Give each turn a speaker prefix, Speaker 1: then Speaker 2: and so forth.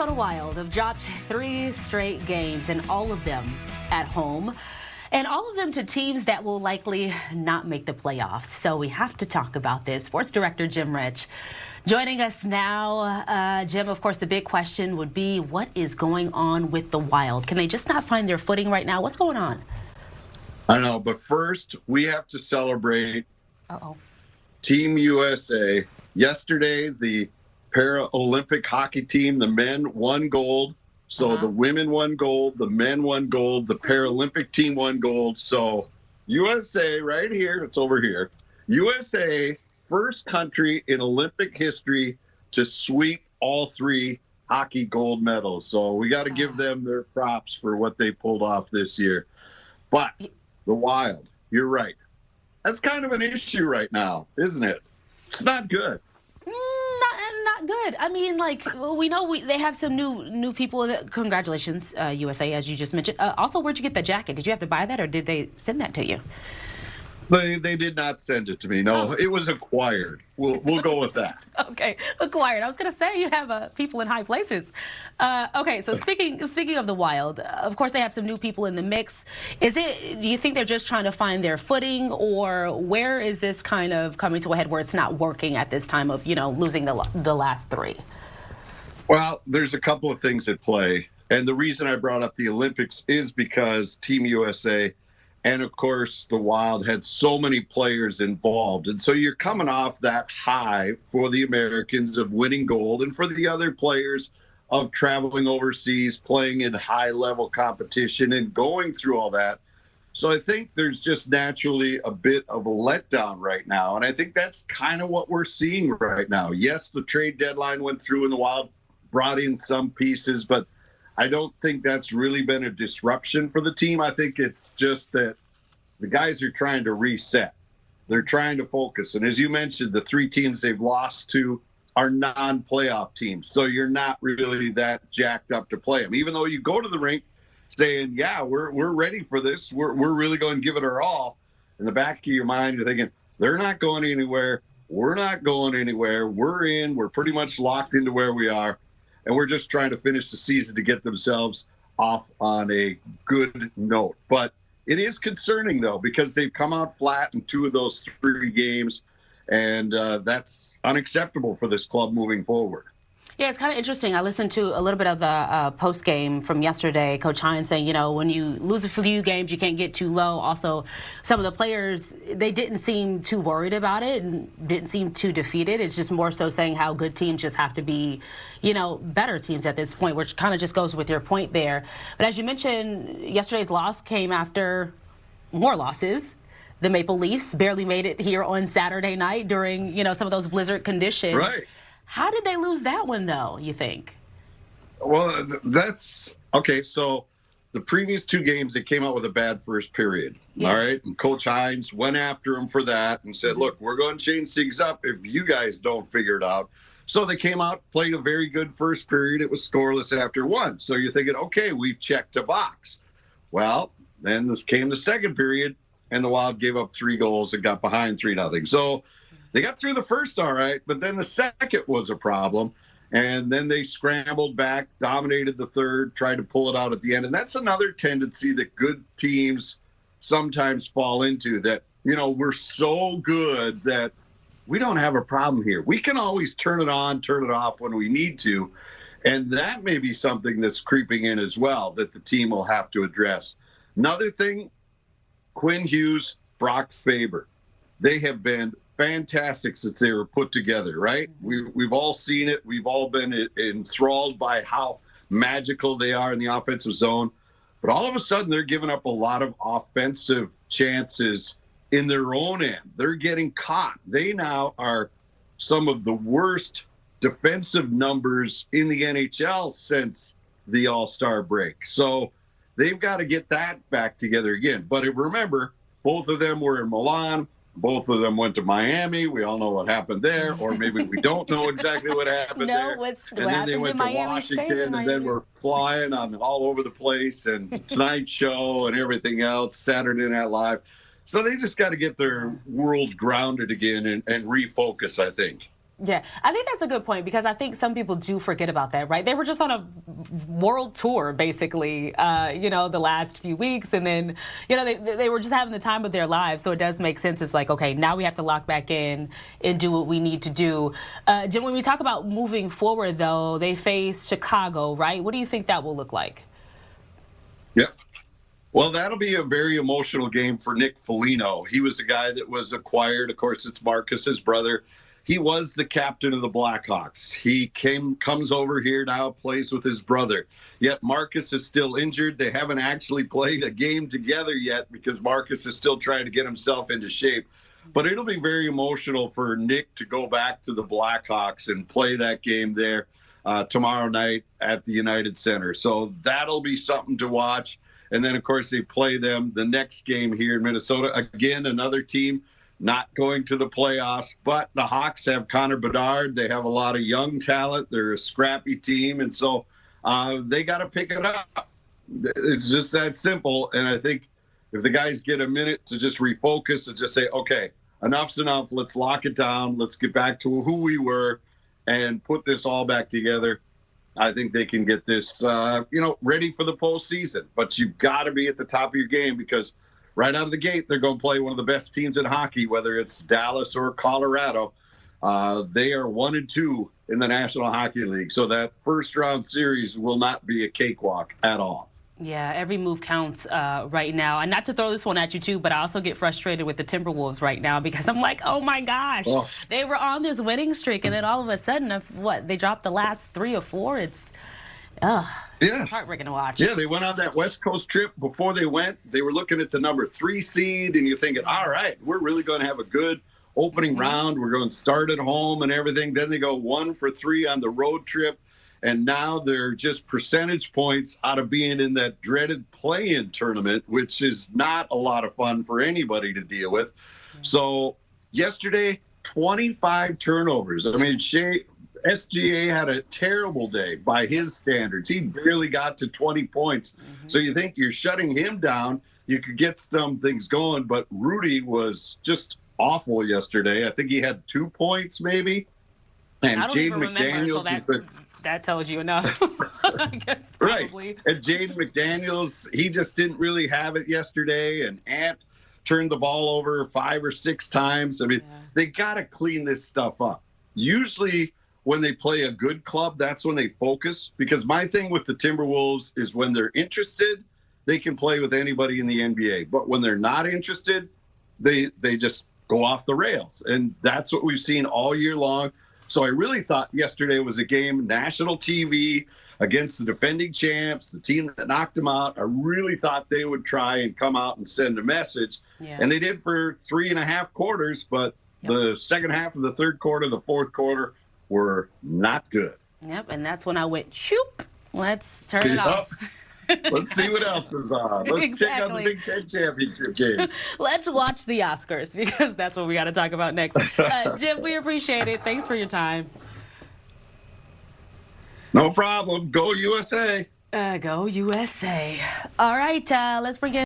Speaker 1: Minnesota Wild have dropped 3 straight games, and all of them at home. And all of them to teams that will likely not make the playoffs. So we have to talk about this. Sports Director Jim Rich joining us now. Jim, of course, the big question would be, what is going on with the Wild? Can they just not find their footing right now? What's going on?
Speaker 2: I know, but first we have to celebrate Team USA. Yesterday, the Paralympic hockey team, the men won gold. So the women won gold, the men won gold, the Paralympic team won gold. So USA right here, it's over here. USA, first country in Olympic history to sweep all 3 hockey gold medals. So we got to give them their props for what they pulled off this year. But the Wild, you're right. That's kind of an issue right now, isn't it? It's not good.
Speaker 1: Not good. I mean, like, we know they have some new people. Congratulations, USA, as you just mentioned. Also, where'd you get the jacket? Did you have to buy that, or did they send that to you?
Speaker 2: They did not send it to me. No, It was acquired. We'll go with that.
Speaker 1: Okay, acquired. I was going to say you have people in high places. Okay, so speaking of the Wild, of course they have some new people in the mix. Do you think they're just trying to find their footing, or where is this kind of coming to a head where it's not working at this time of losing the last 3?
Speaker 2: Well, there's a couple of things at play, and the reason I brought up the Olympics is because Team USA and, of course, the Wild had so many players involved. And so you're coming off that high for the Americans of winning gold, and for the other players of traveling overseas, playing in high-level competition and going through all that. So I think there's just naturally a bit of a letdown right now. And I think that's kind of what we're seeing right now. Yes, the trade deadline went through and the Wild brought in some pieces, but I don't think that's really been a disruption for the team. I think it's just that the guys are trying to reset. They're trying to focus. And as you mentioned, the 3 teams they've lost to are non-playoff teams. So you're not really that jacked up to play them. Even though you go to the rink saying, yeah, we're ready for this. We're really going to give it our all. In the back of your mind, you're thinking, they're not going anywhere. We're not going anywhere. We're in. We're pretty much locked into where we are. And we're just trying to finish the season to get themselves off on a good note. But it is concerning, though, because they've come out flat in 2 of those 3 games, and that's unacceptable for this club moving forward.
Speaker 1: Yeah, it's kind of interesting. I listened to a little bit of the post game from yesterday. Coach Hines saying, when you lose a few games, you can't get too low. Also, some of the players, they didn't seem too worried about it and didn't seem too defeated. It's just more so saying how good teams just have to be, better teams at this point, which kind of just goes with your point there. But as you mentioned, yesterday's loss came after more losses. The Maple Leafs barely made it here on Saturday night during, some of those blizzard conditions.
Speaker 2: Right.
Speaker 1: How did they lose that one, though, you think?
Speaker 2: Well, that's okay. So the previous 2 games, they came out with a bad first period. Yeah. All right. And Coach Hines went after them for that and said, look, we're going to change things up if you guys don't figure it out. So they came out, played a very good first period. It was scoreless after 1. So you're thinking, okay, we've checked a box. Well, then this came the second period, and the Wild gave up 3 goals and got behind 3-0. So they got through the first all right, but then the second was a problem. And then they scrambled back, dominated the third, tried to pull it out at the end. And that's another tendency that good teams sometimes fall into, that, we're so good that we don't have a problem here. We can always turn it on, turn it off when we need to. And that may be something that's creeping in as well that the team will have to address. Another thing, Quinn Hughes, Brock Faber. They have been fantastic since they were put together, right? We've all seen it. We've all been enthralled by how magical they are in the offensive zone. But all of a sudden, they're giving up a lot of offensive chances in their own end. They're getting caught. They now are some of the worst defensive numbers in the NHL since the All-Star break. So they've got to get that back together again. But remember, both of them were in Milan. Both of them went to Miami. We all know what happened there, or maybe we don't know exactly what happened there.
Speaker 1: And
Speaker 2: then they went to Washington, and then we're flying on all over the place, and Tonight Show and everything else, Saturday Night Live. So they just got to get their world grounded again and refocus, I think.
Speaker 1: Yeah, I think that's a good point because I think some people do forget about that, right? They were just on a world tour, basically, the last few weeks. And then, they were just having the time of their lives. So it does make sense. It's like, okay, now we have to lock back in and do what we need to do. Jim, when we talk about moving forward, though, they face Chicago, right? What do you think that will look like?
Speaker 2: Yep. Well, that'll be a very emotional game for Nick Foligno. He was the guy that was acquired. Of course, it's Marcus, his brother. He was the captain of the Blackhawks. He comes over here now, plays with his brother. Yet Marcus is still injured. They haven't actually played a game together yet because Marcus is still trying to get himself into shape. But it'll be very emotional for Nick to go back to the Blackhawks and play that game there tomorrow night at the United Center. So that'll be something to watch. And then, of course, they play them the next game here in Minnesota. Again, another team not going to the playoffs, but the Hawks have Connor Bedard. They have a lot of young talent. They're a scrappy team, and so they got to pick it up. It's just that simple. And I think if the guys get a minute to just refocus and just say, okay, enough's enough. Let's lock it down. Let's get back to who we were and put this all back together. I think they can get this, ready for the postseason. But you've got to be at the top of your game because right out of the gate, they're going to play one of the best teams in hockey, whether it's Dallas or Colorado. They are 1-2 in the National Hockey League. So that first round series will not be a cakewalk at all.
Speaker 1: Yeah, every move counts right now. And not to throw this one at you, too, but I also get frustrated with the Timberwolves right now because I'm like, oh, my gosh, they were on this winning streak. And then all of a sudden, they dropped the last 3 or 4. It's heartbreaking to watch.
Speaker 2: Yeah, they went on that West Coast trip. Before they went, they were looking at the number 3 seed, and you're thinking, all right, we're really going to have a good opening round. We're going to start at home and everything. Then they go 1 for 3 on the road trip. And now they're just percentage points out of being in that dreaded play-in tournament, which is not a lot of fun for anybody to deal with. So yesterday, 25 turnovers. I mean, SGA had a terrible day by his standards. He barely got to 20 points. So you think you're shutting him down, you could get some things going. But Rudy was just awful yesterday. I think he had 2 points maybe. And
Speaker 1: I don't even remember, so that tells you enough. I guess probably.
Speaker 2: Right. And Jaden McDaniels, he just didn't really have it yesterday. And Ant turned the ball over 5 or 6 times. I mean, they got to clean this stuff up. Usually when they play a good club, that's when they focus. Because my thing with the Timberwolves is when they're interested, they can play with anybody in the NBA. But when they're not interested, they just go off the rails. And that's what we've seen all year long. So I really thought yesterday was a game, national TV against the defending champs, the team that knocked them out. I really thought they would try and come out and send a message. And they did for 3.5 quarters, but the second half of the third quarter, the fourth quarter were not good.
Speaker 1: Yep, and that's when I went, shoop, let's turn it off.
Speaker 2: Let's see what else is on. Let's check out the Big Ten championship game.
Speaker 1: Let's watch the Oscars because that's what we got to talk about next. Jim, we appreciate it. Thanks for your time.
Speaker 2: No problem. Go USA.
Speaker 1: Go USA. All right, let's bring in